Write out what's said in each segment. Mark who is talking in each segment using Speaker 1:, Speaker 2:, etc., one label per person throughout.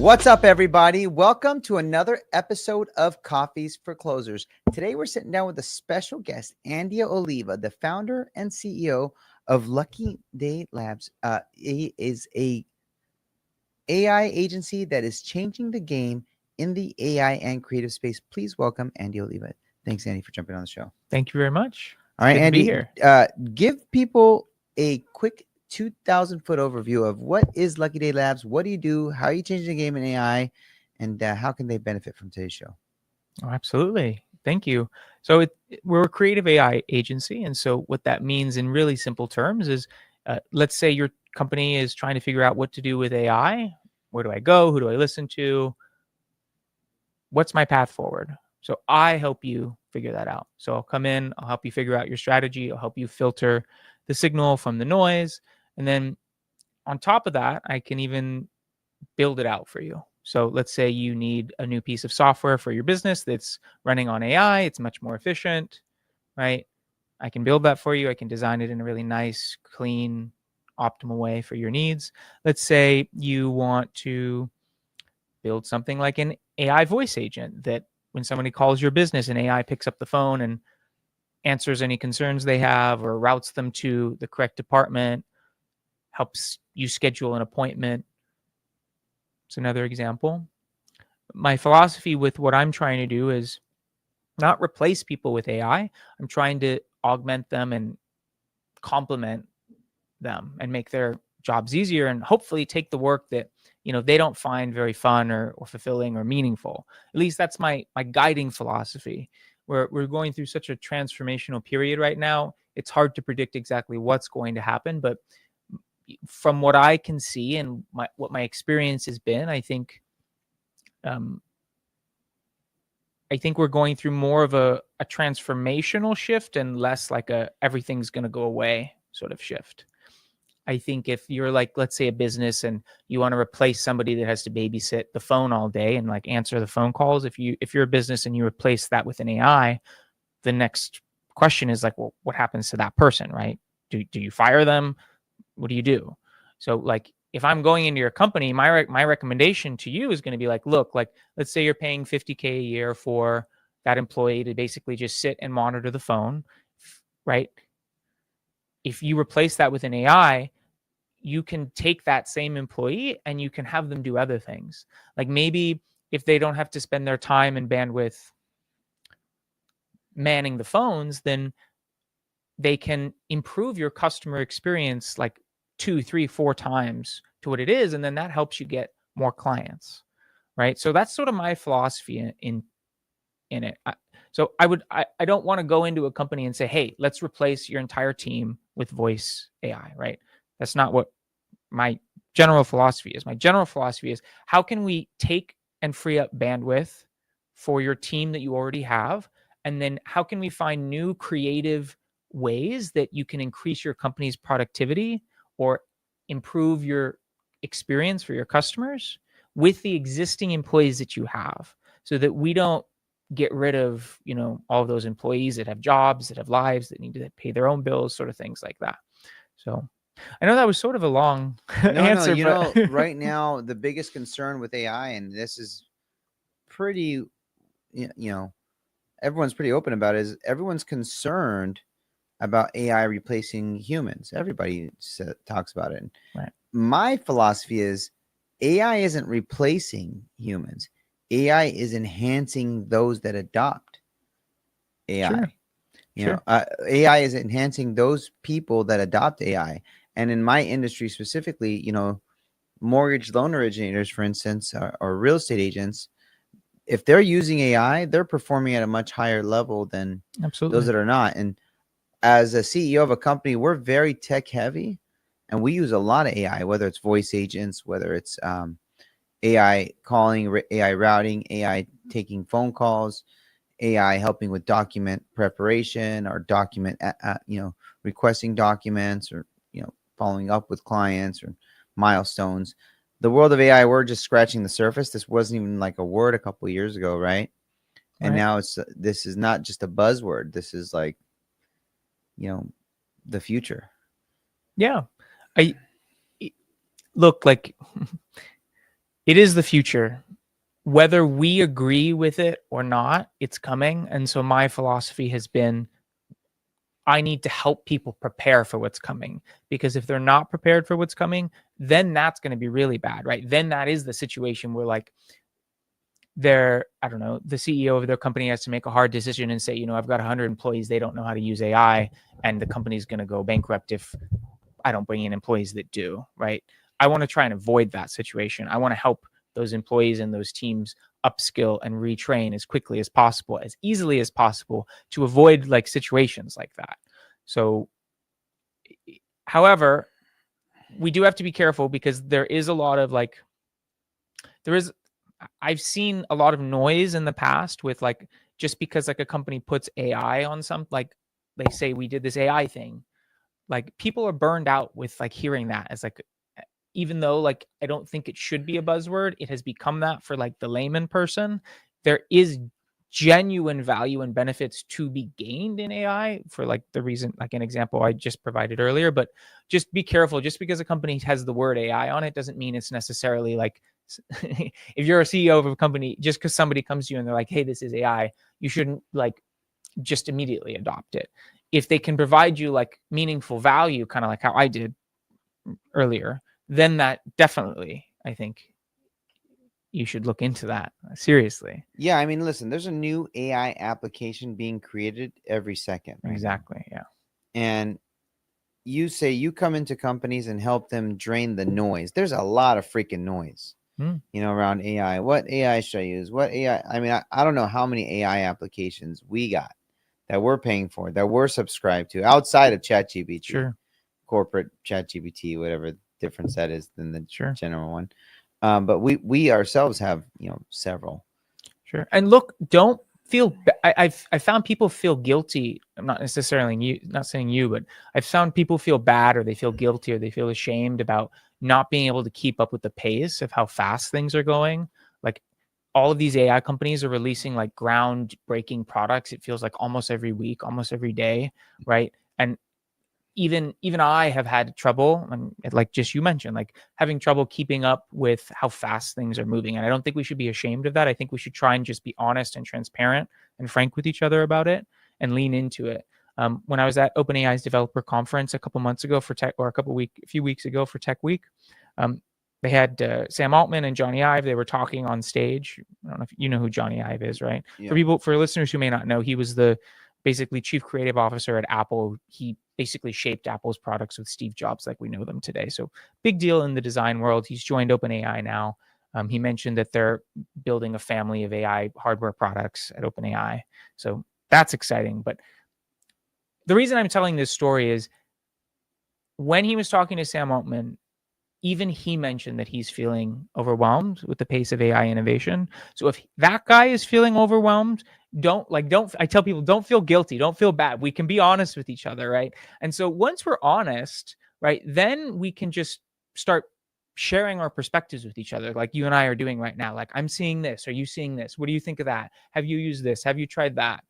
Speaker 1: What's up, everybody? Welcome to another episode of Coffees for Closers. Today, we're sitting down with a special guest, Andia Oliva, the founder and CEO of Lucky Day Labs. He is a AI agency that is changing the game in the AI and creative space. Please welcome Andia Oliva. Thanks, Andy, for jumping on the show.
Speaker 2: Thank you very much.
Speaker 1: All right,
Speaker 2: Good to be
Speaker 1: Andy,
Speaker 2: here.
Speaker 1: give people a quick 2,000-foot overview of what is Lucky Day Labs, what do you do, how are you changing the game in AI, and how can they benefit from today's show?
Speaker 2: Oh, absolutely. Thank you. So we're a creative AI agency. And so what that means in really simple terms is, let's say your company is trying to figure out what to do with AI. Where do I go? Who do I listen to? What's my path forward? So I help you figure that out. So I'll come in, I'll help you figure out your strategy. I'll help you filter the signal from the noise. And then on top of that, I can even build it out for you. So let's say you need a new piece of software for your business that's running on AI. It's much more efficient, right? I can build that for you. I can design it in a really nice, clean, optimal way for your needs. Let's say you want to build something like an AI voice agent that when somebody calls your business, an AI picks up the phone and answers any concerns they have or routes them to the correct department, helps you schedule an appointment. It's another example. My philosophy with what I'm trying to do is not replace people with AI. I'm trying to augment them and complement them and make their jobs easier and hopefully take the work that they don't find very fun or fulfilling or meaningful. At least that's my guiding philosophy. We're going through such a transformational period right now. It's hard to predict exactly what's going to happen, but from what I can see and what my experience has been, I think we're going through more of a transformational shift and less like a everything's going to go away sort of shift. I think if you're like, let's say a business and you want to replace somebody that has to babysit the phone all day and like answer the phone calls, if you're a business and you replace that with an AI, the next question is like, well, what happens to that person, right? Do you fire them? What do you do? So like, if I'm going into your company, my recommendation to you is going to be like, look, like, let's say you're paying $50K a year for that employee to basically just sit and monitor the phone, right? If you replace that with an AI, you can take that same employee and you can have them do other things. Like maybe if they don't have to spend their time and bandwidth manning the phones, then they can improve your customer experience like 2, 3, 4 times to what it is. And then that helps you get more clients, right? So that's sort of my philosophy in it. So I don't want to go into a company and say, hey, let's replace your entire team with voice AI, right? That's not what my general philosophy is. My general philosophy is, how can we take and free up bandwidth for your team that you already have? And then how can we find new creative ways that you can increase your company's productivity or improve your experience for your customers with the existing employees that you have, so that we don't get rid of, all of those employees that have jobs, that have lives, that need to pay their own bills, sort of things like that. So I know that was sort of a long answer.
Speaker 1: No, right now, the biggest concern with AI, and this is pretty, everyone's pretty open about it, is everyone's concerned about AI replacing humans. Everybody talks about it.
Speaker 2: Right.
Speaker 1: My philosophy is AI isn't replacing humans. AI is enhancing those that adopt AI.
Speaker 2: Sure.
Speaker 1: AI is enhancing those people that adopt AI. And in my industry specifically, mortgage loan originators, for instance, or real estate agents, if they're using AI, they're performing at a much higher level than
Speaker 2: Absolutely.
Speaker 1: those that are not. And as a CEO of a company, we're very tech heavy, and we use a lot of AI, whether it's voice agents, whether it's AI calling, AI routing, AI taking phone calls, AI helping with document preparation or document, requesting documents, or, following up with clients or milestones. The world of AI, we're just scratching the surface. This wasn't even like a word a couple of years ago, right? And now this is not just a buzzword. This is like, the future.
Speaker 2: Yeah. I look, like It is the future. Whether we agree with it or not, it's coming. And so my philosophy has been, I need to help people prepare for what's coming, because if they're not prepared for what's coming, then that's going to be really bad, right? Then that is the situation where like I don't know, the CEO of their company has to make a hard decision and say, you know, I've got 100 employees, they don't know how to use AI, and the company's going to go bankrupt if I don't bring in employees that do, right? I want to try and avoid that situation. I want to help those employees and those teams upskill and retrain as quickly as possible, as easily as possible, to avoid like situations like that. So, however, we do have to be careful, because there is a lot of like, I've seen a lot of noise in the past with like, just because like a company puts AI on some, like they say we did this AI thing, like people are burned out with like hearing that as like, even though like I don't think it should be a buzzword, it has become that for like the layman person. There is genuine value and benefits to be gained in AI for like the reason, like an example I just provided earlier. But just be careful. Just because a company has the word AI on it doesn't mean it's necessarily like, if you're a CEO of a company, just because somebody comes to you and they're like, hey, this is AI, you shouldn't like just immediately adopt it. If they can provide you like meaningful value, kind of like how I did earlier, then that definitely, I think you should look into that seriously.
Speaker 1: Yeah, I mean, listen, there's a new AI application being created every second. Right now.
Speaker 2: Exactly. Yeah.
Speaker 1: And you say you come into companies and help them drain the noise. There's a lot of freaking noise, you know, around AI. What AI should I use? What AI? I mean, I don't know how many AI applications we got that we're paying for, that we're subscribed to outside of ChatGPT,
Speaker 2: Sure.
Speaker 1: corporate ChatGPT, whatever difference that is than the
Speaker 2: Sure.
Speaker 1: general one. But we ourselves have, you know, several.
Speaker 2: Sure. And look, don't feel. I found people feel guilty. I'm not necessarily you, not saying you, but I've found people feel bad, or they feel guilty, or they feel ashamed about not being able to keep up with the pace of how fast things are going. Like all of these AI companies are releasing like groundbreaking products. It feels like almost every week, almost every day, right? And even I have had trouble, and like just you mentioned, like having trouble keeping up with how fast things are moving. And I don't think we should be ashamed of that. I think we should try and just be honest and transparent and frank with each other about it, and lean into it. When I was at OpenAI's developer conference a couple months ago for tech, or a few weeks ago for Tech Week, they had Sam Altman and Johnny Ive. They were talking on stage. I don't know if you know who Johnny Ive is, right?
Speaker 1: Yeah.
Speaker 2: For listeners who may not know, he was the basically chief creative officer at Apple. He basically shaped Apple's products with Steve Jobs like we know them today. So big deal in the design world. He's joined OpenAI now. He mentioned that they're building a family of AI hardware products at OpenAI. So that's exciting. But the reason I'm telling this story is, when he was talking to Sam Altman, even he mentioned that he's feeling overwhelmed with the pace of AI innovation. So if that guy is feeling overwhelmed, I tell people, don't feel guilty, don't feel bad. We can be honest with each other, right? And so once we're honest, right, then we can just start sharing our perspectives with each other, like you and I are doing right now. Like, I'm seeing this, are you seeing this? What do you think of that? Have you used this? Have you tried that?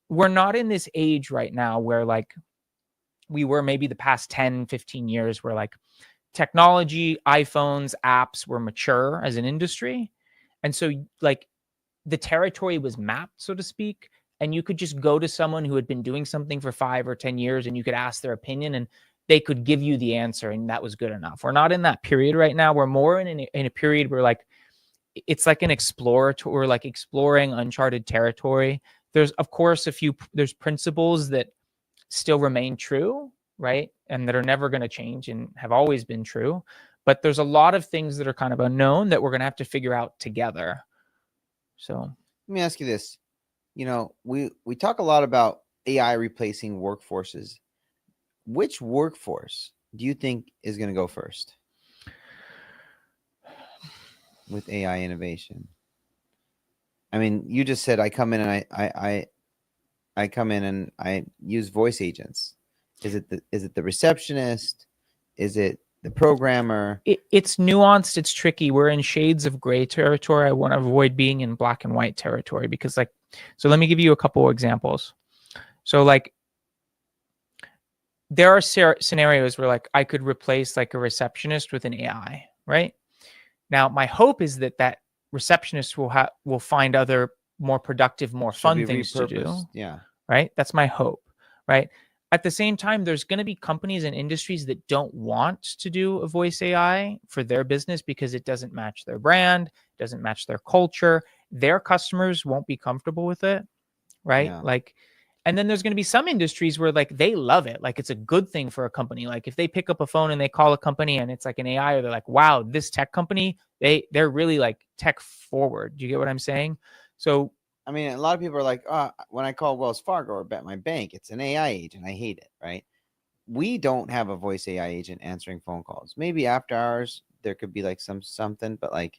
Speaker 2: We're not in this age right now where like we were maybe the past 10, 15 years, where like technology, iPhones, apps were mature as an industry. And so like the territory was mapped, so to speak. And you could just go to someone who had been doing something for 5 or 10 years, and you could ask their opinion, and they could give you the answer, and that was good enough. We're not in that period right now. We're more in a period where like it's like an explorator, like exploring uncharted territory. There's of course there's principles that still remain true, right? And that are never going to change and have always been true. But there's a lot of things that are kind of unknown that we're going to have to figure out together. So
Speaker 1: Let me ask you this. You know, we talk a lot about AI replacing workforces. Which workforce do you think is going to go first with AI innovation? I mean, you just said I come in and I come in and I use voice agents. Is it the receptionist? Is it the programmer?
Speaker 2: It's nuanced. It's tricky. We're in shades of gray territory. I want to avoid being in black and white territory, because like, so let me give you a couple of examples. So like, there are scenarios where like I could replace like a receptionist with an AI, right? Now, my hope is that that receptionist will find other more productive, more
Speaker 1: She'll
Speaker 2: fun
Speaker 1: be
Speaker 2: things to do,
Speaker 1: repurposed. Yeah.
Speaker 2: right? That's my hope, right? At the same time, there's going to be companies and industries that don't want to do a voice AI for their business because it doesn't match their brand, doesn't match their culture. Their customers won't be comfortable with it, right?
Speaker 1: Yeah.
Speaker 2: Like, and then there's going to be some industries where like they love it. Like it's a good thing for a company. Like if they pick up a phone and they call a company and it's like an AI, or they're like, wow, this tech company, they're really like tech forward. Do you get what I'm saying? So
Speaker 1: I mean, a lot of people are like, when I call Wells Fargo or bet my bank, it's an AI agent. I hate it, right? We don't have a voice AI agent answering phone calls. Maybe after hours there could be like something, but like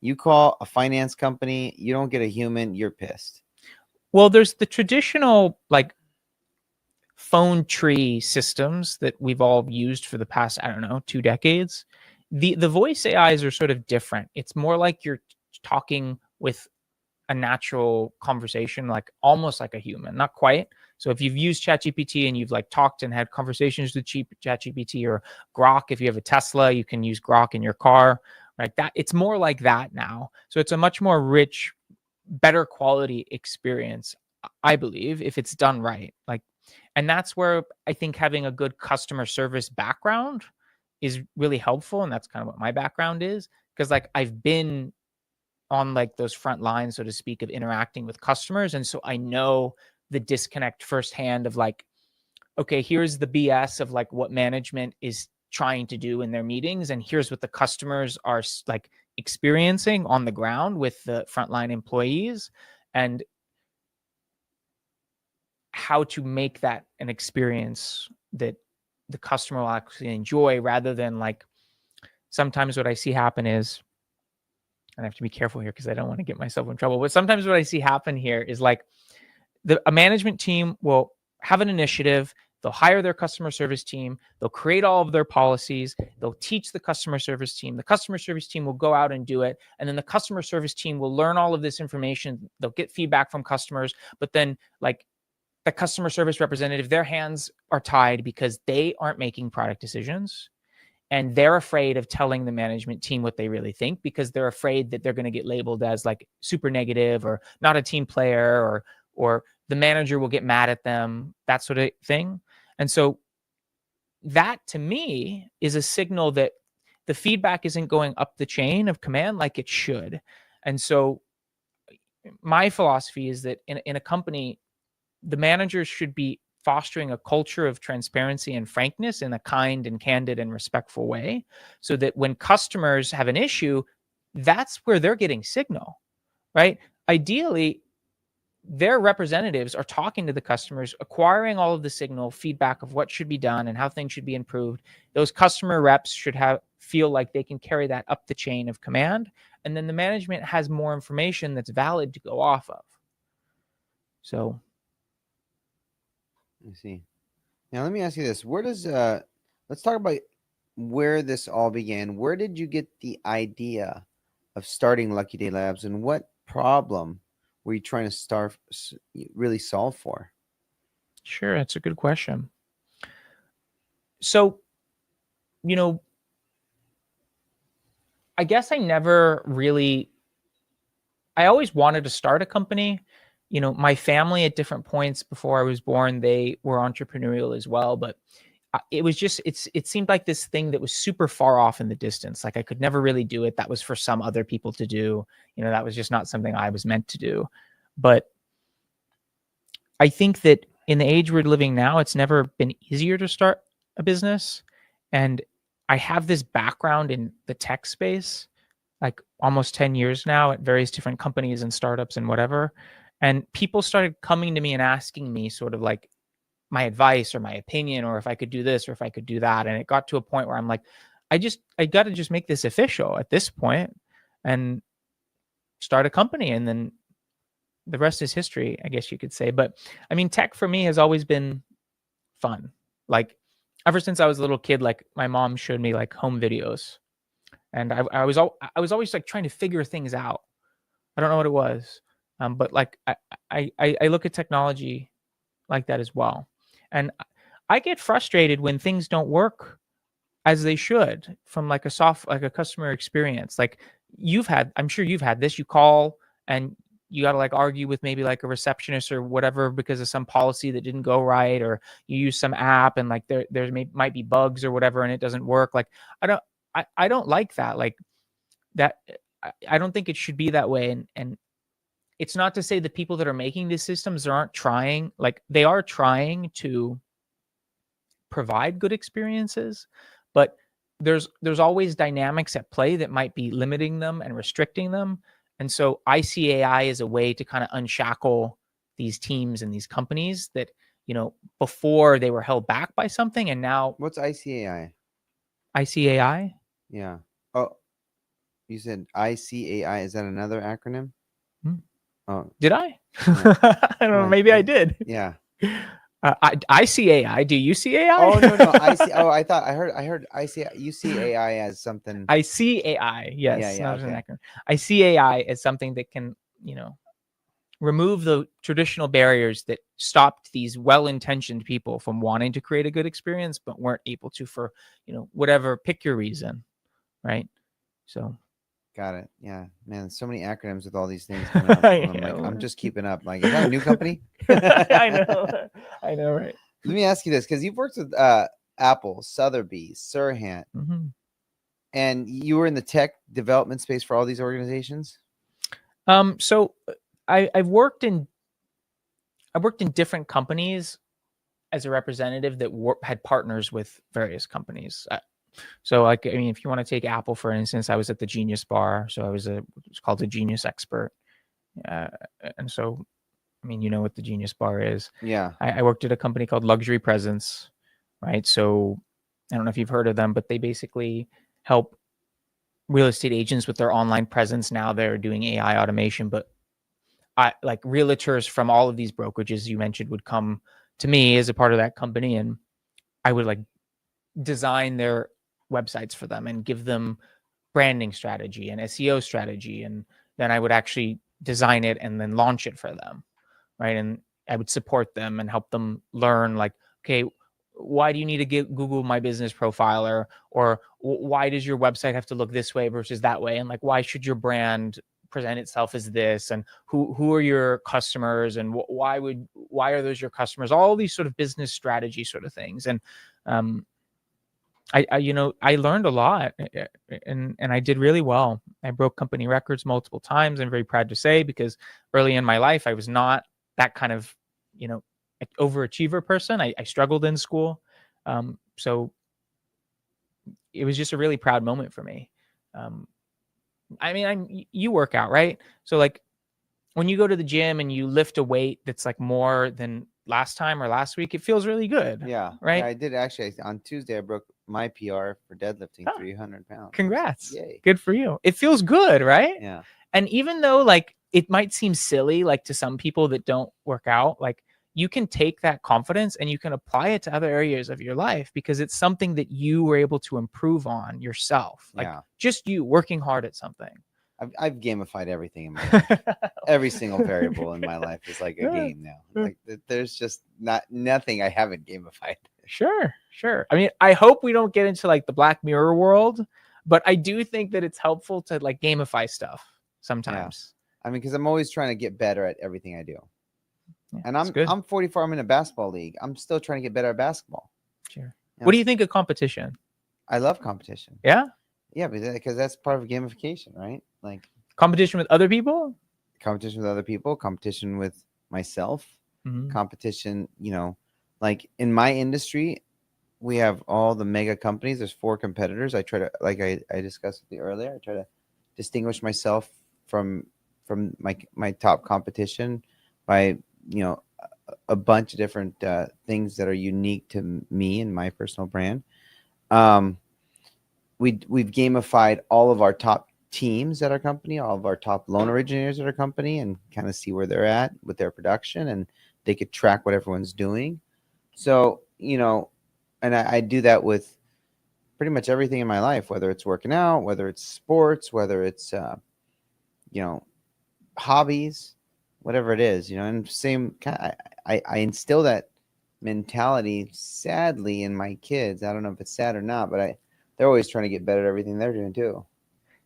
Speaker 1: you call a finance company, you don't get a human, you're pissed.
Speaker 2: well, there's the traditional like phone tree systems that we've all used for the past, I don't know, 2 decades. The voice AIs are sort of different. It's more like you're talking with a natural conversation, like almost like a human, not quite. So if you've used ChatGPT and you've like talked and had conversations with ChatGPT, or Grok, if you have a Tesla, you can use Grok in your car, right? That it's more like that now. So it's a much more rich, better quality experience, I believe, if it's done right. Like, and that's where I think having a good customer service background is really helpful. And that's kind of what my background is. Because like I've been on like those front lines, so to speak, of interacting with customers. And so I know the disconnect firsthand of like, okay, here's the BS of like what management is trying to do in their meetings. And here's what the customers are like experiencing on the ground with the frontline employees, and how to make that an experience that the customer will actually enjoy, rather than like sometimes what I see happen is, and I have to be careful here because I don't want to get myself in trouble, but sometimes what I see happen here is like a management team will have an initiative. They'll hire their customer service team. They'll create all of their policies. They'll teach the customer service team. The customer service team will go out and do it. And then the customer service team will learn all of this information. They'll get feedback from customers. But then like the customer service representative, their hands are tied because they aren't making product decisions. And they're afraid of telling the management team what they really think, because they're afraid that they're going to get labeled as like super negative or not a team player, or the manager will get mad at them, that sort of thing. And so that to me is a signal that the feedback isn't going up the chain of command like it should. And so my philosophy is that in a company, the managers should be fostering a culture of transparency and frankness in a kind and candid and respectful way, so that when customers have an issue, that's where they're getting signal, right? Ideally, their representatives are talking to the customers, acquiring all of the signal feedback of what should be done and how things should be improved. Those customer reps should feel like they can carry that up the chain of command, and then the management has more information that's valid to go off of. So
Speaker 1: I see. Now let me ask you this: where does let's talk about where this all began. Where did you get the idea of starting Lucky Day Labs, and what problem were you trying to really solve for?
Speaker 2: sure, that's a good question. So, you know, I guess I always wanted to start a company. You know, my family at different points before I was born, they were entrepreneurial as well, but it seemed like this thing that was super far off in the distance. Like I could never really do it. That was for some other people to do. You know, that was just not something I was meant to do. But I think that in the age we're living now, it's never been easier to start a business. And I have this background in the tech space, like almost 10 years now at various different companies and startups and whatever. And people started coming to me and asking me sort of like my advice or my opinion, or if I could do this or if I could do that. And it got to a point where I'm like, I got to just make this official at this point and start a company. And then the rest is history, I guess you could say. But I mean, tech for me has always been fun. Like ever since I was a little kid, like my mom showed me like home videos, and I was always like trying to figure things out. I don't know what it was, but like I look at technology like that as well, and I get frustrated when things don't work as they should, from like a customer experience. Like I'm sure you've had this. You call and you got to like argue with maybe like a receptionist or whatever because of some policy that didn't go right, or you use some app and like might be bugs or whatever and it doesn't work. Like I don't like that. Like that. I don't think it should be that way. And it's not to say the people that are making these systems aren't trying. Like they are trying to provide good experiences, but there's always dynamics at play that might be limiting them and restricting them. And so I see AI as a way to kind of unshackle these teams and these companies that, before they were held back by something, and now
Speaker 1: What's ICAI?
Speaker 2: ICAI.
Speaker 1: Yeah. Oh, you said ICAI. Is that another acronym?
Speaker 2: Hmm.
Speaker 1: Oh,
Speaker 2: Did I?
Speaker 1: Yeah.
Speaker 2: I don't know. Maybe I did.
Speaker 1: Yeah.
Speaker 2: I see AI. Do you see AI?
Speaker 1: Oh no, I see. Oh, I heard you see AI as something.
Speaker 2: I see AI. Yes.
Speaker 1: Yeah,
Speaker 2: Not as an
Speaker 1: okay.
Speaker 2: acronym. I see AI as something that can, remove the traditional barriers that stopped these well-intentioned people from wanting to create a good experience, but weren't able to for, whatever, pick your reason. Right. So.
Speaker 1: Got it. Yeah, man. So many acronyms with all these things coming up. I'm just keeping up. Like, is that a new company?
Speaker 2: I know. I know, right?
Speaker 1: Let me ask you this, because you've worked with Apple, Sotheby's, Serhant,
Speaker 2: Mm-hmm.
Speaker 1: and you were in the tech development space for all these organizations.
Speaker 2: So I've worked in different companies as a representative that had partners with various companies. So like, I mean, if you want to take Apple, for instance, I was at the Genius Bar. So it's called a Genius Expert. And so, I mean, you know what the Genius Bar is.
Speaker 1: Yeah.
Speaker 2: I worked at a company called Luxury Presence, right? So I don't know if you've heard of them, but they basically help real estate agents with their online presence. Now they're doing AI automation, but like realtors from all of these brokerages you mentioned would come to me as a part of that company, and I would like design their websites for them and give them branding strategy and SEO strategy, and then I would actually design it and then launch it for them, right? And I would support them and help them learn, like, okay, why do you need to get Google My Business Profiler, or why does your website have to look this way versus that way, and like why should your brand present itself as this, and who are your customers, and why are those your customers, all these sort of business strategy sort of things. And I learned a lot, and I did really well. I broke company records multiple times. I'm very proud to say, because early in my life, I was not that kind of, overachiever person. I struggled in school. So it was just a really proud moment for me. I mean, you work out, right? So like when you go to the gym and you lift a weight that's like more than last time or last week, it feels really good.
Speaker 1: Yeah.
Speaker 2: Right.
Speaker 1: Yeah, I did actually. On Tuesday, I broke my PR for deadlifting 300 pounds.
Speaker 2: Congrats.
Speaker 1: Yay.
Speaker 2: Good for you. It feels good, right?
Speaker 1: Yeah.
Speaker 2: And even though like it might seem silly, like to some people that don't work out, like you can take that confidence and you can apply it to other areas of your life, because it's something that you were able to improve on yourself. Like just you working hard at something.
Speaker 1: I've gamified everything in my life. Every single variable in my life is like a game now. Like there's just nothing I haven't gamified.
Speaker 2: Sure. I mean, I hope we don't get into like the Black Mirror world, but I do think that it's helpful to like gamify stuff sometimes.
Speaker 1: Yeah. I mean, because I'm always trying to get better at everything I do. Yeah, and I'm 44. I'm in a basketball league. I'm still trying to get better at basketball.
Speaker 2: Sure. What do you think of competition?
Speaker 1: I love competition.
Speaker 2: Yeah.
Speaker 1: Yeah, because that's part of gamification, right? Like
Speaker 2: competition with other people,
Speaker 1: competition with myself, competition, like in my industry, we have all the mega companies. There's 4 competitors. I try to, like I discussed with you earlier, I try to distinguish myself from my top competition by, a bunch of different things that are unique to me and my personal brand. We've gamified all of our top teams at our company, all of our top loan originators at our company, and kind of see where they're at with their production, and they could track what everyone's doing. So, and I do that with pretty much everything in my life, whether it's working out, whether it's sports, whether it's, hobbies, whatever it is, and same kind of, I instill that mentality, sadly, in my kids. I don't know if it's sad or not, but they're always trying to get better at everything they're doing too.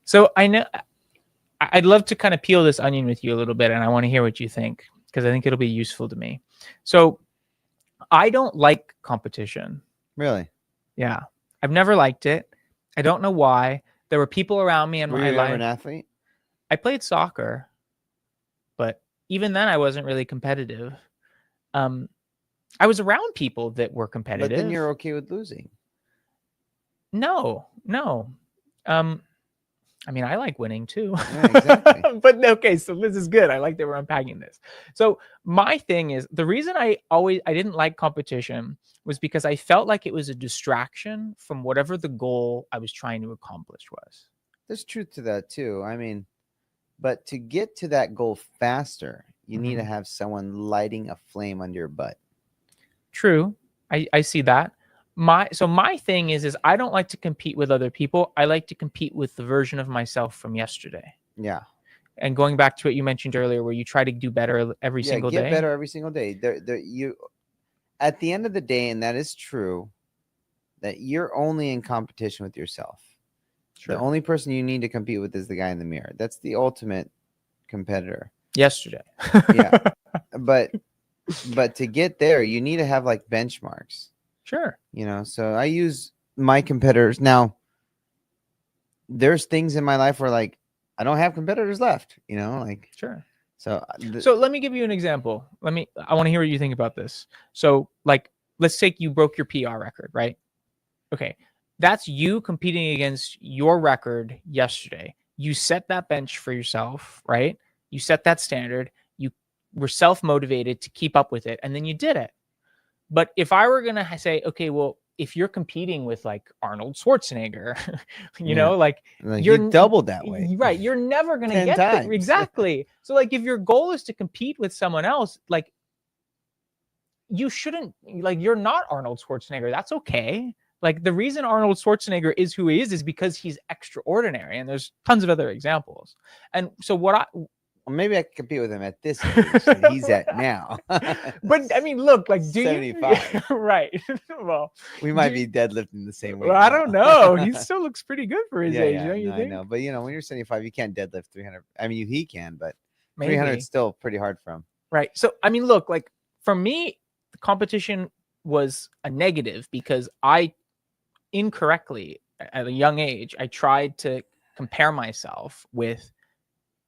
Speaker 2: So I know I'd love to kind of peel this onion with you a little bit, and I want to hear what you think because I think it'll be useful to me. So I don't like competition.
Speaker 1: Really?
Speaker 2: Yeah, I've never liked it. I don't know why. There were people around me in
Speaker 1: Were
Speaker 2: my
Speaker 1: you ever
Speaker 2: life.
Speaker 1: an athlete?
Speaker 2: I played soccer, but even then I wasn't really competitive. I was around people that were competitive.
Speaker 1: But then you're okay with losing.
Speaker 2: No. I mean, I like winning too.
Speaker 1: Yeah, exactly.
Speaker 2: But okay, so this is good. I like that we're unpacking this. So my thing is the reason I didn't like competition was because I felt like it was a distraction from whatever the goal I was trying to accomplish was.
Speaker 1: There's truth to that too. I mean, but to get to that goal faster, you need to have someone lighting a flame under your butt.
Speaker 2: True. I see that. My thing is I don't like to compete with other people. I like to compete with the version of myself from yesterday.
Speaker 1: Yeah.
Speaker 2: And going back to what you mentioned earlier, where you try to do better every single day.
Speaker 1: Get better every single day. You, at the end of the day, and that is true, that you're only in competition with yourself. Sure. The only person you need to compete with is the guy in the mirror. That's the ultimate competitor.
Speaker 2: Yesterday.
Speaker 1: Yeah. But to get there, you need to have like benchmarks.
Speaker 2: Sure.
Speaker 1: You know, so I use my competitors. Now, there's things in my life where like I don't have competitors left, you know, like
Speaker 2: sure.
Speaker 1: So
Speaker 2: let me give you an example. I want to hear what you think about this. So like, let's take you broke your PR record, right? Okay. That's you competing against your record yesterday. You set that bench for yourself, right? You set that standard. You were self-motivated to keep up with it. And then you did it. But if I were going to say, okay, well, if you're competing with like Arnold Schwarzenegger, you know, like
Speaker 1: you're doubled that way.
Speaker 2: Right. You're never going to get there. Exactly. So like, if your goal is to compete with someone else, like you shouldn't, like, you're not Arnold Schwarzenegger. That's okay. Like the reason Arnold Schwarzenegger is who he is because he's extraordinary. And there's tons of other examples. And so
Speaker 1: maybe I could compete with him at this age that he's at now.
Speaker 2: But I mean, look, like
Speaker 1: 75.
Speaker 2: Right. Well,
Speaker 1: we might be deadlifting the same way.
Speaker 2: Well, I don't know. He still looks pretty good for his age, don't you think?
Speaker 1: I know. But you know, when you're 75, you can't deadlift 300. I mean, he can, but 300 is still pretty hard for him.
Speaker 2: Right. So I mean, look, like for me, the competition was a negative because I incorrectly at a young age, I tried to compare myself with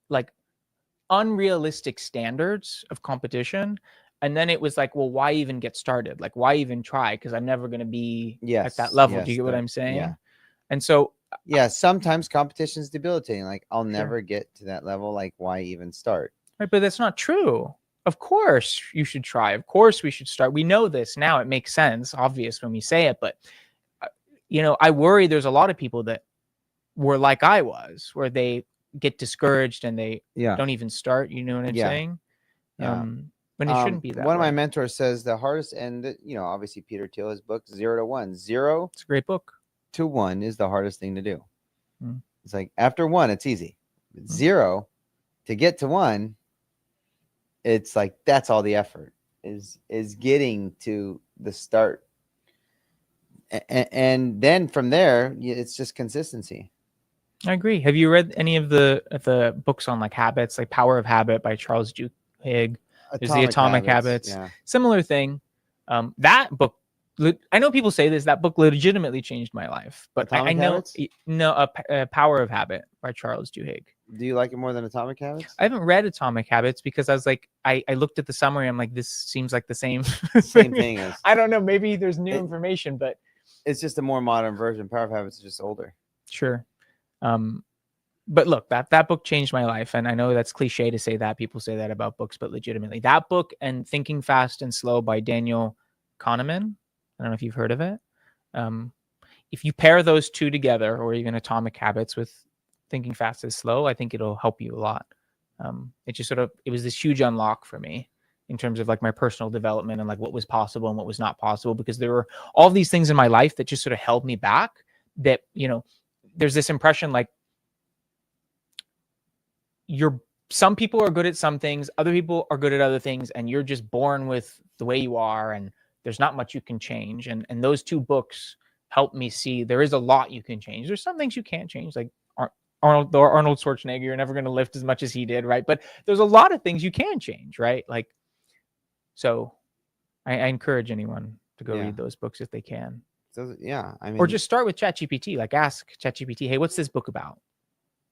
Speaker 2: like unrealistic standards of competition. And then it was like, well, why even get started? Like, why even try? Because I'm never going to be at that level. Do you get what I'm saying?
Speaker 1: Yeah.
Speaker 2: And so,
Speaker 1: yeah, sometimes competition is debilitating. Like, I'll never get to that level. Like, why even start?
Speaker 2: Right. But that's not true. Of course you should try. Of course we should start. We know this now. It makes sense, obvious when we say it. But, you know, I worry there's a lot of people that were like I was, where they get discouraged and they don't even start. You know what I'm saying? When it shouldn't be that
Speaker 1: one of my mentors says the hardest, and you know, obviously Peter Thiel, his book 0 to 1. 0
Speaker 2: it's a great book
Speaker 1: to 1 is the hardest thing to do. It's like after 1 it's easy. 0 to get to 1, it's like that's all the effort is getting to the start, and then from there it's just consistency.
Speaker 2: I agree. Have you read any of the books on like habits, like Power of Habit by Charles Duhigg? There's the Atomic Habits. Yeah. Similar thing. That book, I know people say this, that book legitimately changed my life, but I know, Power of Habit by Charles Duhigg.
Speaker 1: Do you like it more than Atomic Habits?
Speaker 2: I haven't read Atomic Habits because I was like, I looked at the summary. I'm like, this seems like the same
Speaker 1: thing.
Speaker 2: I don't know. Maybe there's new information, but
Speaker 1: it's just a more modern version. Power of Habits is just older.
Speaker 2: Sure. But look, that book changed my life. And I know that's cliche to say that. People say that about books, but legitimately that book and Thinking Fast and Slow by Daniel Kahneman. I don't know if you've heard of it. If you pair those two together, or even Atomic Habits with Thinking Fast and Slow, I think it'll help you a lot. It just it was this huge unlock for me in terms of like my personal development and like what was possible and what was not possible, because there were all these things in my life that just sort of held me back, that, you know, there's this impression like some people are good at some things, other people are good at other things, and you're just born with the way you are, and there's not much you can change. And those two books helped me see there is a lot you can change. There's some things you can't change, like Arnold Schwarzenegger. You're never going to lift as much as he did, right? But there's a lot of things you can change, right? Like, so I encourage anyone to go read those books if they can.
Speaker 1: So, yeah, I mean,
Speaker 2: or just start with ChatGPT. Like, ask ChatGPT, hey, what's this book about?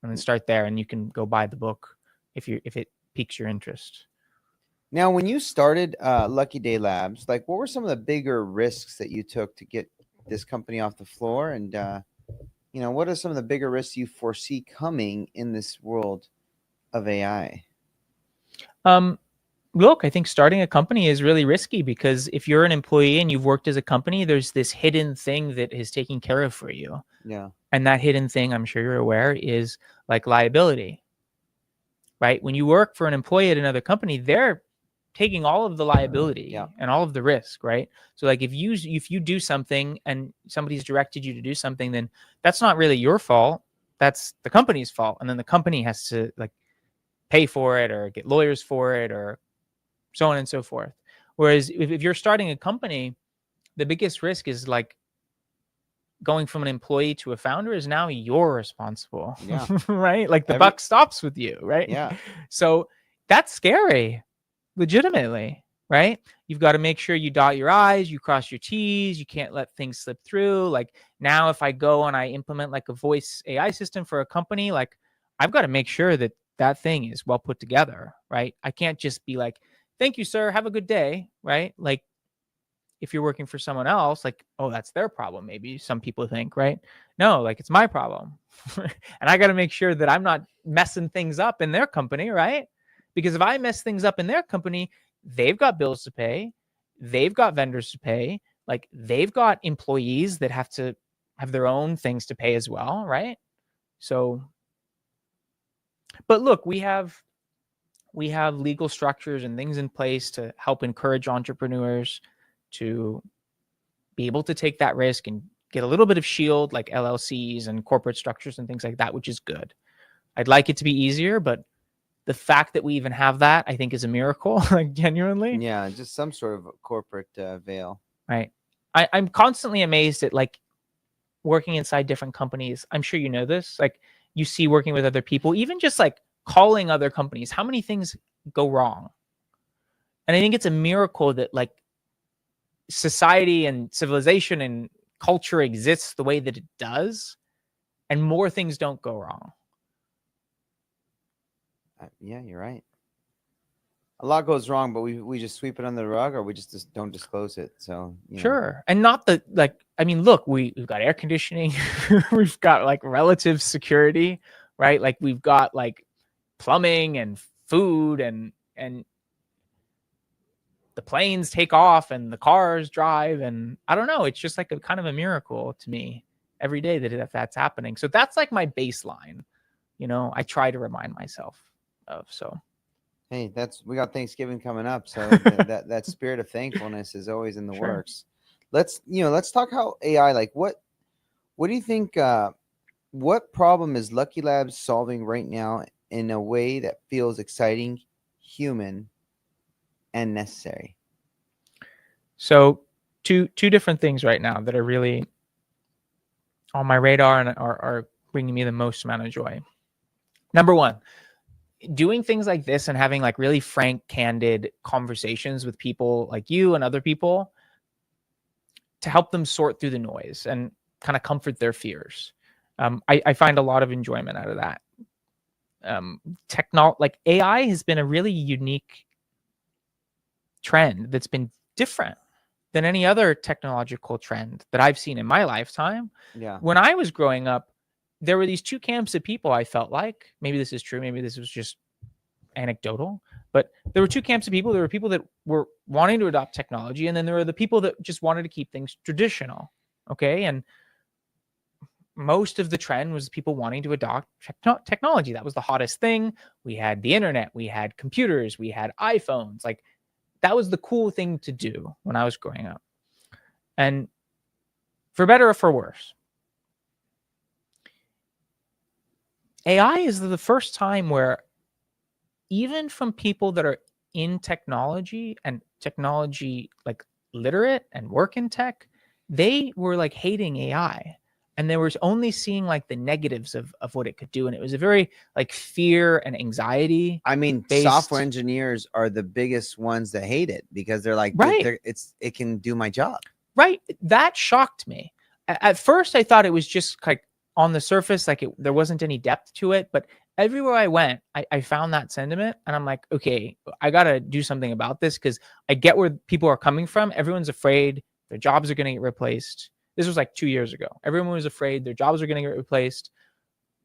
Speaker 2: And then start there, and you can go buy the book if it piques your interest.
Speaker 1: Now, when you started Lucky Day Labs, like, what were some of the bigger risks that you took to get this company off the floor? And, what are some of the bigger risks you foresee coming in this world of AI?
Speaker 2: Look, I think starting a company is really risky because if you're an employee and you've worked as a company, there's this hidden thing that is taking care of for you.
Speaker 1: Yeah.
Speaker 2: And that hidden thing, I'm sure you're aware, is like liability, right? When you work for an employee at another company, they're taking all of the liability and all of the risk, right? So like if you do something and somebody's directed you to do something, then that's not really your fault. That's the company's fault. And then the company has to like pay for it or get lawyers for it or so on and so forth. Whereas if you're starting a company, the biggest risk is like going from an employee to a founder is now you're responsible.
Speaker 1: Yeah.
Speaker 2: Right? Like the buck stops with you, right?
Speaker 1: Yeah.
Speaker 2: So that's scary, legitimately, right? You've got to make sure you dot your I's, you cross your T's, you can't let things slip through. Like now, if I go and I implement like a voice AI system for a company, like I've got to make sure that that thing is well put together, right? I can't just be like, thank you, sir, have a good day, right? Like if you're working for someone else, like, oh, that's their problem. Maybe some people think, right? No, like it's my problem. And I got to make sure that I'm not messing things up in their company, right? Because if I mess things up in their company, they've got bills to pay. They've got vendors to pay. Like they've got employees that have to have their own things to pay as well, right? So, but look, we have legal structures and things in place to help encourage entrepreneurs to be able to take that risk and get a little bit of shield, like LLCs and corporate structures and things like that, which is good. I'd like it to be easier, but the fact that we even have that, I think, is a miracle, like genuinely.
Speaker 1: Yeah, just some sort of corporate veil.
Speaker 2: Right. I'm constantly amazed at like working inside different companies. I'm sure you know this. Like you see working with other people, even just like calling other companies, how many things go wrong? And I think it's a miracle that like society and civilization and culture exists the way that it does, and more things don't go wrong.
Speaker 1: Yeah, you're right. A lot goes wrong, but we just sweep it under the rug, or we just don't disclose it. So
Speaker 2: sure, and not the like. I mean, look, we've got air conditioning, we've got like relative security, right? Like we've got like plumbing and food and the planes take off and the cars drive, and I don't know. It's just like a kind of a miracle to me every day that that's happening. So that's like my baseline. I try to remind myself of. So
Speaker 1: hey, we got Thanksgiving coming up, so that spirit of thankfulness is always in the works. Let's talk how AI, like what do you think, what problem is Lucky Labs solving right now in a way that feels exciting, human, and necessary?
Speaker 2: So two different things right now that are really on my radar and are bringing me the most amount of joy. Number one, doing things like this and having like really frank, candid conversations with people like you and other people to help them sort through the noise and kind of comfort their fears. I find a lot of enjoyment out of that. Like AI has been a really unique trend that's been different than any other technological trend that I've seen in my lifetime.
Speaker 1: Yeah.
Speaker 2: When I was growing up, there were these two camps of people. I felt like, maybe this is true, maybe this was just anecdotal, but there were two camps of people. There were people that were wanting to adopt technology, and then there were the people that just wanted to keep things traditional. Okay. And most of the trend was people wanting to adopt technology. That was the hottest thing. We had the internet, we had computers, we had iPhones. Like that was the cool thing to do when I was growing up. And for better or for worse, AI is the first time where even from people that are in technology and technology like literate and work in tech, they were like hating AI, and they were only seeing like the negatives of what it could do. And it was a very like fear and anxiety
Speaker 1: I mean,
Speaker 2: based.
Speaker 1: software engineers are the biggest ones that hate it because they're like,
Speaker 2: Right.
Speaker 1: it can do my job.
Speaker 2: Right. That shocked me. At first, I thought it was just like on the surface, like there wasn't any depth to it. But everywhere I went, I found that sentiment. And I'm like, okay, I got to do something about this because I get where people are coming from. Everyone's afraid their jobs are going to get replaced. This was like 2 years ago. Everyone was afraid their jobs are going to get replaced,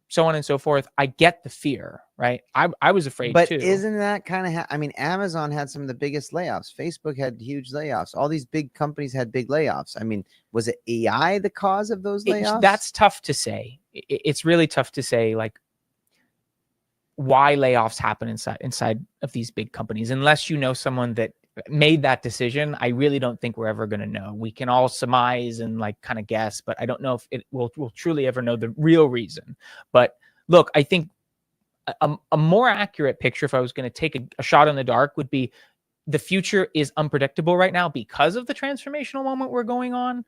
Speaker 2: so on and so forth. I get the fear, right? I was afraid
Speaker 1: But
Speaker 2: too.
Speaker 1: isn't that kind of, I mean, Amazon had some of the biggest layoffs. Facebook had huge layoffs. All these big companies had big layoffs. I mean, was it AI the cause of those layoffs?
Speaker 2: That's tough to say. It's really tough to say, like, why layoffs happen inside of these big companies, unless you know someone that made that decision. I really don't think we're ever going to know. We can all surmise and like kind of guess, but I don't know if we'll truly ever know the real reason. But look, I think a more accurate picture, if I was going to take a shot in the dark, would be the future is unpredictable right now because of the transformational moment we're going on.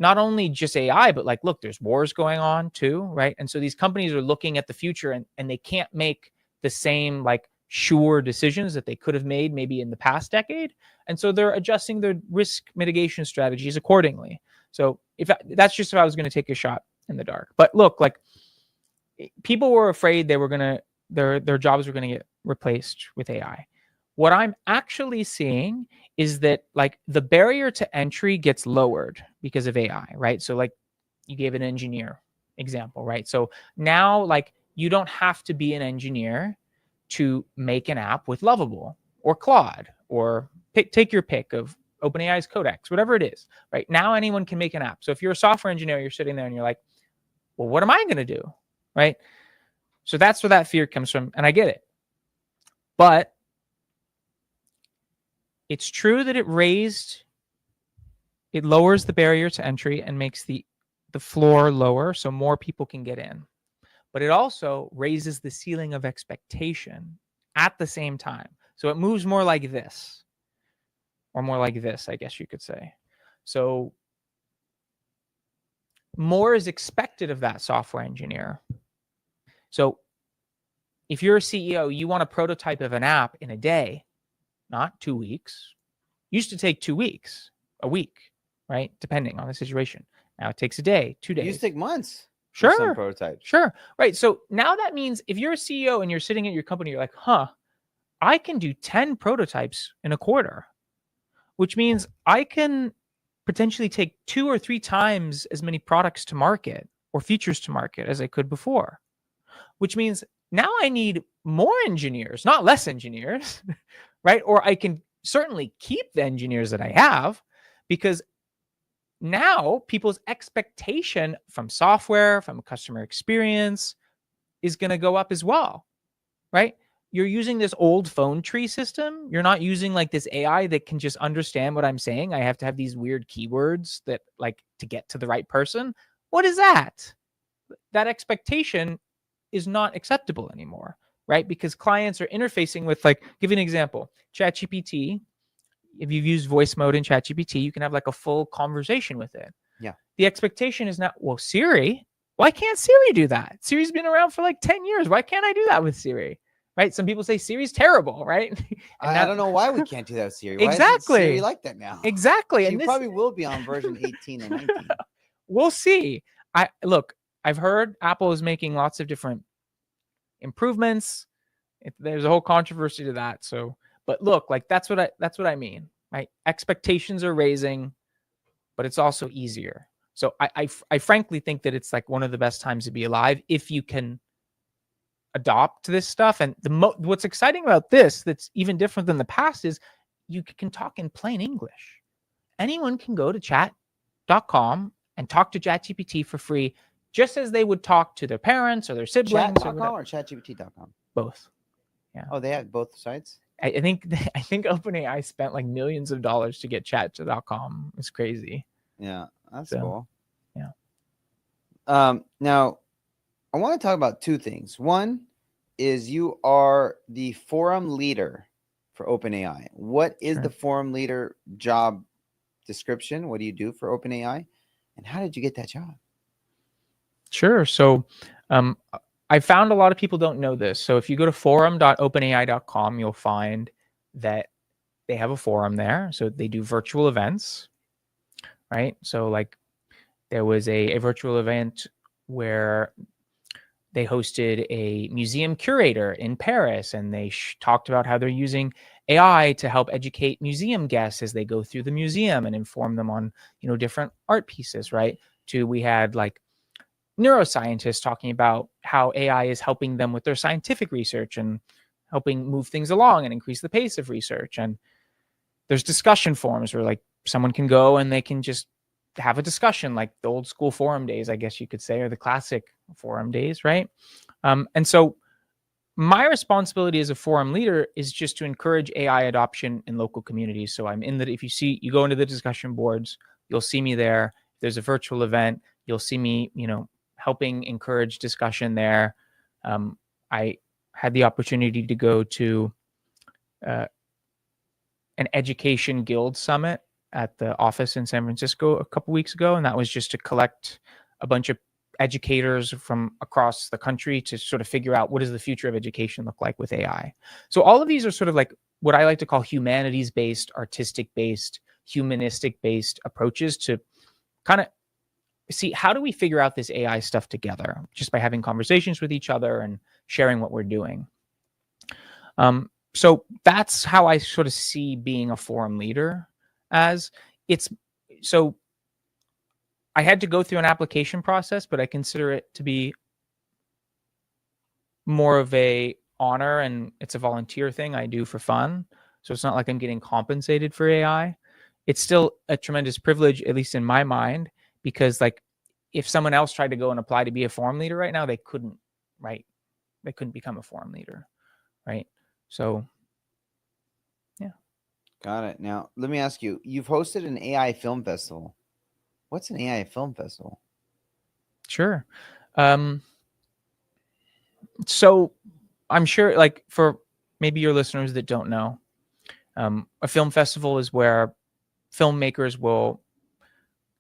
Speaker 2: Not only just AI, but like, look, there's wars going on too, right? And so these companies are looking at the future, and they can't make the same like sure decisions that they could have made maybe in the past decade. And so they're adjusting their risk mitigation strategies accordingly. So that's just if I was going to take a shot in the dark. But look, like, people were afraid they were going to, their jobs were going to get replaced with AI. What I'm actually seeing is that like the barrier to entry gets lowered because of AI, right? So like you gave an engineer example, right? So now like you don't have to be an engineer to make an app with Lovable or Claude or take your pick of OpenAI's Codex, whatever it is, right? Now anyone can make an app. So if you're a software engineer, you're sitting there and you're like, well, what am I going to do, right? So that's where that fear comes from, and I get it. But it's true that it lowers the barrier to entry and makes the floor lower so more people can get in. But it also raises the ceiling of expectation at the same time. So it moves more like this, or more like this, I guess you could say. So more is expected of that software engineer. So if you're a CEO, you want a prototype of an app in a day, not 2 weeks. Used to take 2 weeks, a week, right? Depending on the situation. Now it takes a day, 2 days.
Speaker 1: It used to take months.
Speaker 2: Sure.
Speaker 1: Some prototypes.
Speaker 2: Sure. Right. So now that means if you're a CEO and you're sitting at your company, you're like, I can do 10 prototypes in a quarter, which means I can potentially take 2 or 3 times as many products to market or features to market as I could before, which means now I need more engineers, not less engineers, right? Or I can certainly keep the engineers that I have, because now people's expectation from software, from customer experience is going to go up as well, right? You're using this old phone tree system. You're not using like this AI that can just understand what I'm saying. I have to have these weird keywords that like to get to the right person. What is that? That expectation is not acceptable anymore, right? Because clients are interfacing with, like, give you an example, ChatGPT. If you've used voice mode in ChatGPT, you can have like a full conversation with it.
Speaker 1: Yeah.
Speaker 2: The expectation is not, well, Siri, why can't Siri do that? Siri's been around for like 10 years. Why can't I do that with Siri? Right? Some people say Siri's terrible, right?
Speaker 1: I don't know why we can't do that with Siri.
Speaker 2: Exactly.
Speaker 1: Why isn't Siri like that now?
Speaker 2: Exactly.
Speaker 1: She probably will be on version 18 or 19.
Speaker 2: We'll see. I've heard Apple is making lots of different improvements. There's a whole controversy to that. So, but look, like that's what I mean, right? Expectations are raising, but it's also easier. So I frankly think that it's like one of the best times to be alive if you can adopt this stuff. And what's exciting about this that's even different than the past is you can talk in plain English. Anyone can go to chat.com and talk to ChatGPT for free, just as they would talk to their parents or their siblings.
Speaker 1: Chat.com or ChatGPT.com?
Speaker 2: Both. Yeah.
Speaker 1: Oh, they have both sites?
Speaker 2: I think OpenAI spent like millions of dollars to get chat.com. It's crazy.
Speaker 1: Yeah, that's
Speaker 2: So,
Speaker 1: cool.
Speaker 2: Yeah.
Speaker 1: Now, I want to talk about two things. One is you are the forum leader for OpenAI. What is
Speaker 2: Sure.
Speaker 1: the forum leader job description? What do you do for OpenAI? And how did you get that job?
Speaker 2: Sure. So I found a lot of people don't know this. So if you go to forum.openai.com, you'll find that they have a forum there. So they do virtual events, right? So like there was a virtual event where they hosted a museum curator in Paris, and they talked about how they're using AI to help educate museum guests as they go through the museum and inform them on, different art pieces, right? We had like neuroscientists talking about how AI is helping them with their scientific research and helping move things along and increase the pace of research. And there's discussion forums where like someone can go and they can just have a discussion, like the old school forum days, I guess you could say, or the classic forum days, right? And so my responsibility as a forum leader is just to encourage AI adoption in local communities. So I'm in that. If you go into the discussion boards, you'll see me there. If there's a virtual event, you'll see me, helping encourage discussion there. I had the opportunity to go to an education guild summit at the office in San Francisco a couple weeks ago, and that was just to collect a bunch of educators from across the country to sort of figure out what does the future of education look like with AI. So all of these are sort of like what I like to call humanities-based, artistic-based, humanistic-based approaches to kind of see how do we figure out this AI stuff together just by having conversations with each other and sharing what we're doing. So that's how I sort of see being a forum leader as. So I had to go through an application process, but I consider it to be more of a honor, and it's a volunteer thing I do for fun. So it's not like I'm getting compensated for AI. It's still a tremendous privilege, at least in my mind, because like if someone else tried to go and apply to be a forum leader right now, they couldn't, right? They couldn't become a forum leader, right? So, yeah.
Speaker 1: Got it. Now, let me ask you, you've hosted an AI film festival. What's an AI film festival?
Speaker 2: Sure. So I'm sure, like, for maybe your listeners that don't know, a film festival is where filmmakers will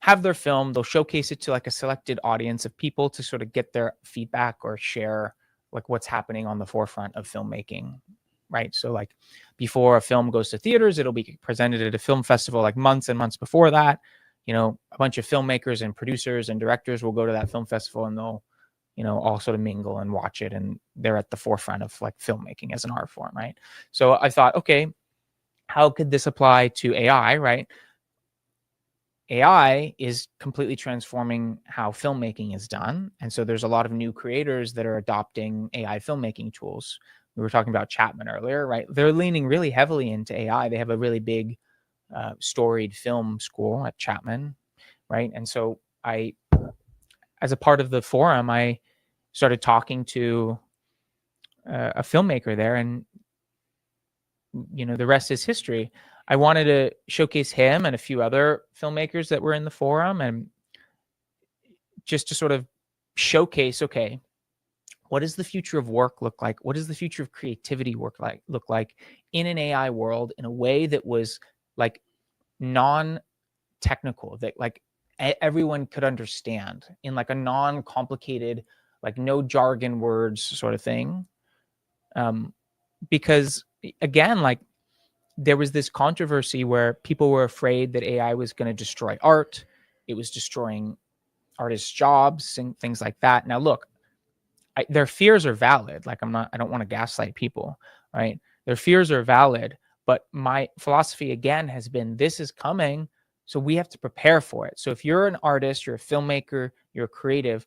Speaker 2: have their film, they'll showcase it to like a selected audience of people to sort of get their feedback or share like what's happening on the forefront of filmmaking, right? So like before a film goes to theaters, it'll be presented at a film festival like months and months before that. A bunch of filmmakers and producers and directors will go to that film festival and they'll, all sort of mingle and watch it. And they're at the forefront of like filmmaking as an art form, right? So I thought, okay, how could this apply to AI, right? AI is completely transforming how filmmaking is done. And so there's a lot of new creators that are adopting AI filmmaking tools. We were talking about Chapman earlier, right? They're leaning really heavily into AI. They have a really big storied film school at Chapman, right? And so as a part of the forum, I started talking to a filmmaker there, and the rest is history. I wanted to showcase him and a few other filmmakers that were in the forum, and just to sort of showcase, okay, what does the future of work look like? What does the future of creativity look like in an AI world in a way that was like non-technical, that like everyone could understand in like a non-complicated, like no jargon words sort of thing. Because again, like there was this controversy where people were afraid that AI was going to destroy art. It was destroying artists' jobs and things like that. Now, look, their fears are valid. Like I don't want to gaslight people, right? Their fears are valid, but my philosophy again has been this is coming, so we have to prepare for it. So if you're an artist, you're a filmmaker, you're a creative,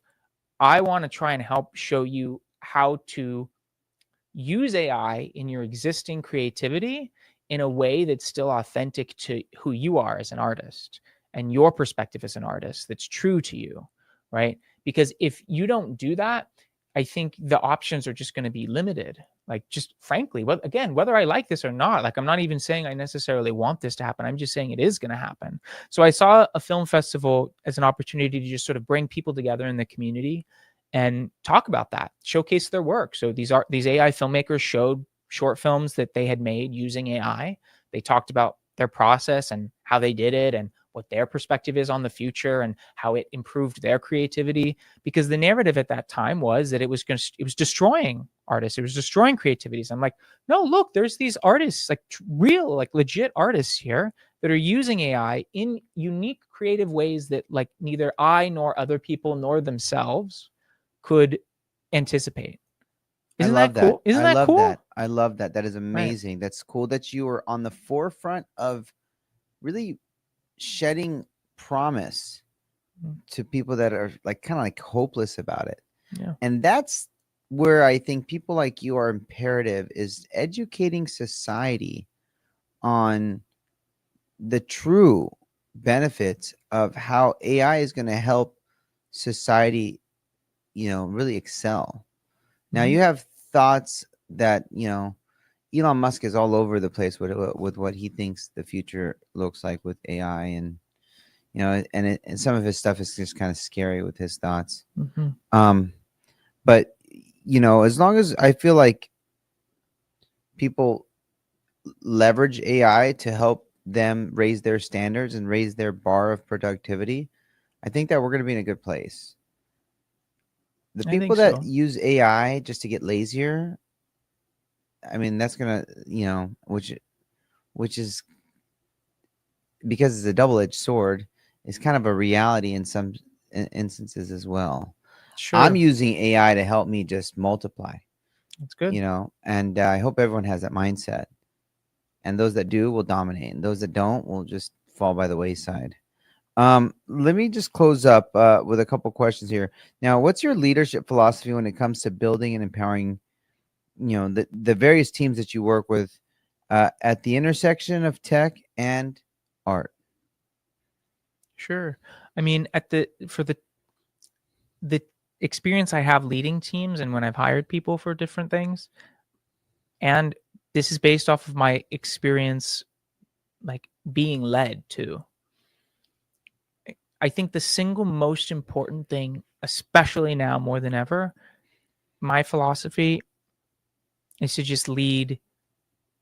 Speaker 2: I want to try and help show you how to use AI in your existing creativity in a way that's still authentic to who you are as an artist and your perspective as an artist that's true to you, right? Because if you don't do that, I think the options are just going to be limited. Like, just frankly, whether I like this or not, like I'm not even saying I necessarily want this to happen. I'm just saying it is going to happen. So I saw a film festival as an opportunity to just sort of bring people together in the community and talk about that, showcase their work. So these AI filmmakers showed short films that they had made using AI. They talked about their process and how they did it and what their perspective is on the future and how it improved their creativity, because the narrative at that time was that it was destroying artists, it was destroying creativities. I'm like, no, look, there's these artists, like real, like legit artists here that are using AI in unique creative ways that like neither I nor other people nor themselves could anticipate. Isn't that cool? Isn't that cool?
Speaker 1: I love that. That is
Speaker 2: Right.
Speaker 1: amazing. That's cool that you are on the forefront of really shedding promise
Speaker 2: Mm.
Speaker 1: to people that are like kind of like hopeless about it.
Speaker 2: Yeah.
Speaker 1: And that's where I think people like you are imperative, is educating society on the true benefits of how AI is going to help society, really excel. Now
Speaker 2: Mhm.
Speaker 1: you have thoughts that, Elon Musk is all over the place with what he thinks the future looks like with AI, and and some of his stuff is just kind of scary with his thoughts.
Speaker 2: Mhm.
Speaker 1: But as long as I feel like people leverage AI to help them raise their standards and raise their bar of productivity, I think that we're going to be in a good place. The
Speaker 2: I
Speaker 1: people
Speaker 2: think
Speaker 1: that
Speaker 2: so.
Speaker 1: use AI just to get lazier, I mean, that's gonna, which is, because it's a double-edged sword, is kind of a reality in some instances as well. I'm
Speaker 2: Sure.
Speaker 1: using AI to help me just multiply,
Speaker 2: That's good.
Speaker 1: and I hope everyone has that mindset. And those that do will dominate, and those that don't will just fall by the wayside. Let me just close up with a couple questions here. Now, what's your leadership philosophy when it comes to building and empowering, the various teams that you work with at the intersection of tech and art?
Speaker 2: Sure. I mean, for the experience I have leading teams and when I've hired people for different things, and this is based off of my experience like being led too. I think the single most important thing, especially now more than ever, my philosophy is to just lead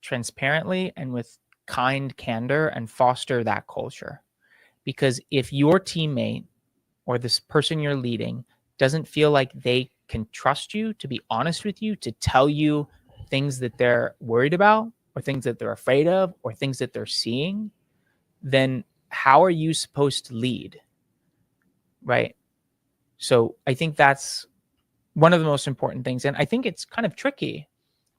Speaker 2: transparently and with kind candor and foster that culture. Because if your teammate or this person you're leading doesn't feel like they can trust you to be honest with you, to tell you things that they're worried about or things that they're afraid of or things that they're seeing, then how are you supposed to lead? Right. So I think that's one of the most important things. And I think it's kind of tricky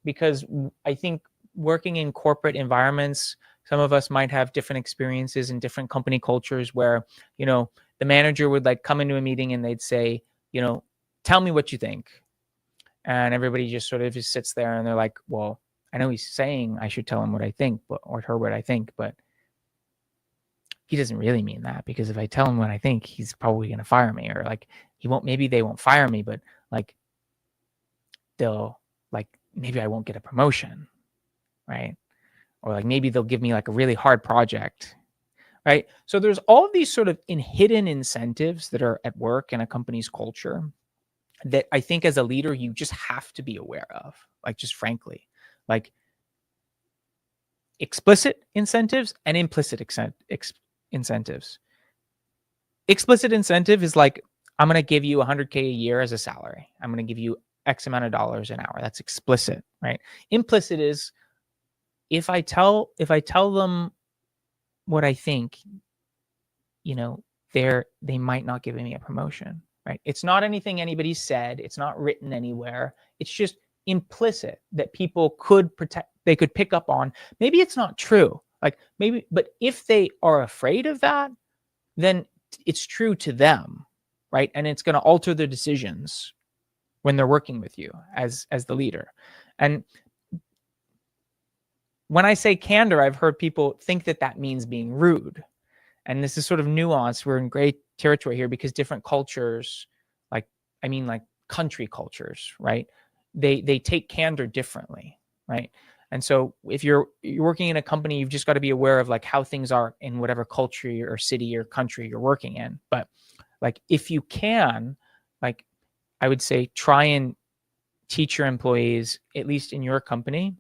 Speaker 2: because I think working in corporate environments, some of us might have different experiences in different company cultures where, the manager would like come into a meeting and they'd say, tell me what you think. And everybody just sort of just sits there and they're like, well, I know he's saying I should tell him what I think, or her what I think, but he doesn't really mean that, because if I tell him what I think, he's probably going to fire me, or like maybe they won't fire me, but like they'll like, maybe I won't get a promotion. Right. Or like maybe they'll give me like a really hard project. Right. So there's all of these sort of hidden incentives that are at work in a company's culture that I think as a leader, you just have to be aware of, like, just frankly, like explicit incentives and implicit incentives. Explicit incentive is like, I'm going to give you 100K a year as a salary. I'm going to give you X amount of dollars an hour. That's explicit, right? Implicit is, if I tell them what I think, they might not give me a promotion, right? It's not anything anybody said. It's not written anywhere. It's just implicit that people they could pick up on. Maybe it's not true, like maybe, but if they are afraid of that, then it's true to them, right? And it's going to alter their decisions when they're working with you as the leader. And when I say candor, I've heard people think that means being rude. And this is sort of nuanced. We're in great territory here because different cultures, like country cultures, right? They take candor differently, right? And so if you're working in a company, you've just got to be aware of like how things are in whatever culture or city or country you're working in. But like if you can, like I would say try and teach your employees, at least in your company,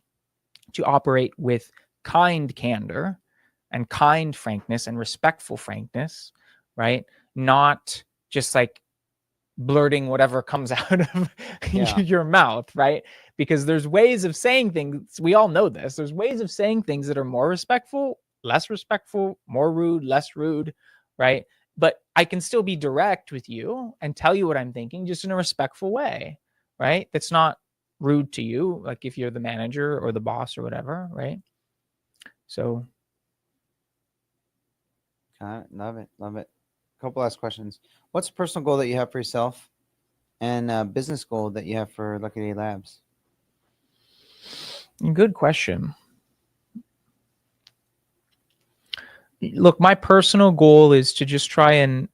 Speaker 2: to operate with kind candor, and kind frankness and respectful frankness, right? Not just like blurting whatever comes out of your mouth, right? Because there's ways of saying things. We all know this. There's ways of saying things that are more respectful, less respectful, more rude, less rude, right? But I can still be direct with you and tell you what I'm thinking just in a respectful way, right? That's not rude to you, like if you're the manager or the boss or whatever, right? So
Speaker 1: love it. Love it. Couple last questions. What's a personal goal that you have for yourself and a business goal that you have for Lucky Day Labs?
Speaker 2: good question. Look, my personal goal is to just try and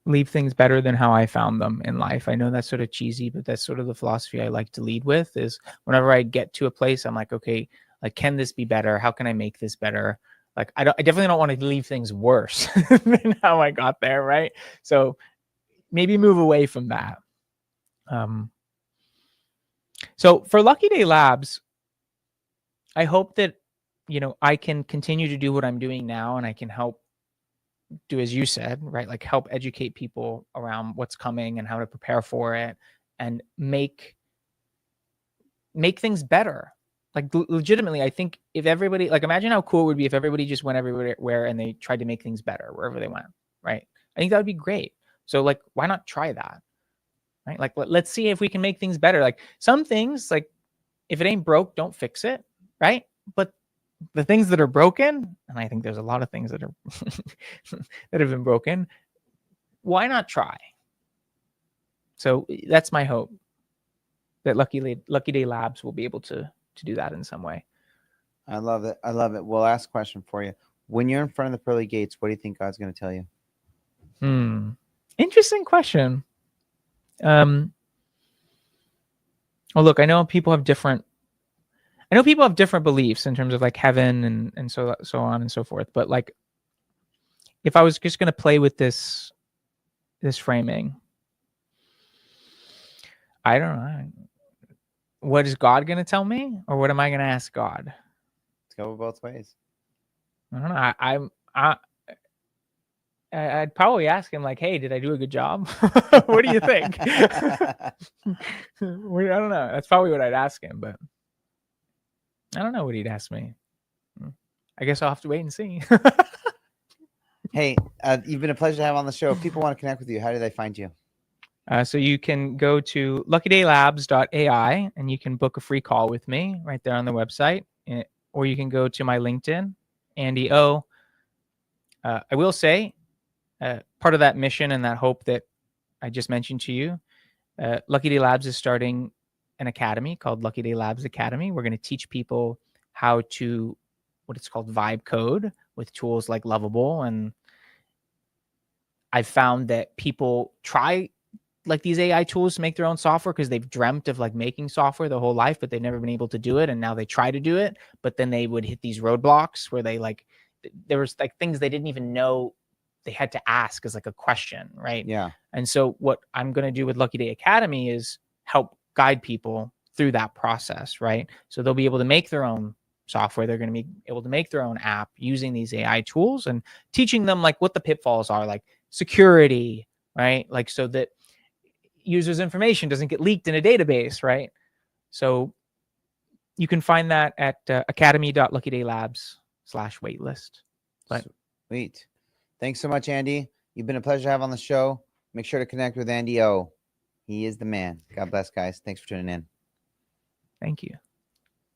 Speaker 2: leave things better than how I found them in life. I know that's sort of cheesy, but that's sort of the philosophy I like to lead with. Is whenever I get to a place, I'm like, okay, like, can this be better? How can I make this better? Like, I definitely don't want to leave things worse than how I got there, right? So maybe move away from that. So for Lucky Day Labs, I hope that, I can continue to do what I'm doing now, and I can help do, as you said, right? Like help educate people around what's coming and how to prepare for it, and make things better. Like legitimately, I think if everybody, like, imagine how cool it would be if everybody just went everywhere and they tried to make things better wherever they went, right? I think that would be great. So like, why not try that, right? Like, let's see if we can make things better. Like some things, like if it ain't broke, don't fix it, right? But the things that are broken, and I think there's a lot of things that are that have been broken, why not try? So that's my hope, that Lucky Day Labs will be able to do that in some way.
Speaker 1: I love it. I love it. Well, last question for you. When you're in front of the pearly gates, what do you think God's going to tell you?
Speaker 2: Interesting question. Well, look, I know people have different beliefs in terms of like heaven and so on and so forth. But like, if I was just going to play with this framing, I don't know. What is God going to tell me, or what am I going to ask God?
Speaker 1: Let's go both ways.
Speaker 2: I don't know. I'd probably ask him like, "Hey, did I do a good job? What do you think?" I don't know. That's probably what I'd ask him, but I don't know what he'd ask me. I guess I'll have to wait and see.
Speaker 1: Hey, you've been a pleasure to have on the show. If people want to connect with you, how do they find you?
Speaker 2: So you can go to luckydaylabs.ai and you can book a free call with me right there on the website, or you can go to my LinkedIn, Andy O. I will say, part of that mission and that hope that I just mentioned to you, Lucky Day Labs is starting an academy called Lucky Day Labs Academy. We're going to teach people how to, what it's called, vibe code with tools like Lovable. And I've found that people try like these AI tools to make their own software because they've dreamt of like making software their whole life, but they've never been able to do it. And now they try to do it, but then they would hit these roadblocks where they like, there was like things they didn't even know they had to ask as like a question, right?
Speaker 1: Yeah.
Speaker 2: And so what I'm going to do with Lucky Day Academy is help guide people through that process, right? So they'll be able to make their own software. They're going to be able to make their own app using these AI tools, and teaching them like what the pitfalls are, like security, right? Like so that users' information doesn't get leaked in a database, right? So you can find that at academy.luckydaylabs/waitlist. But
Speaker 1: sweet. Thanks so much, Andy. You've been a pleasure to have on the show. Make sure to connect with Andy O. He is the man. God bless, guys. Thanks for tuning in.
Speaker 2: Thank you.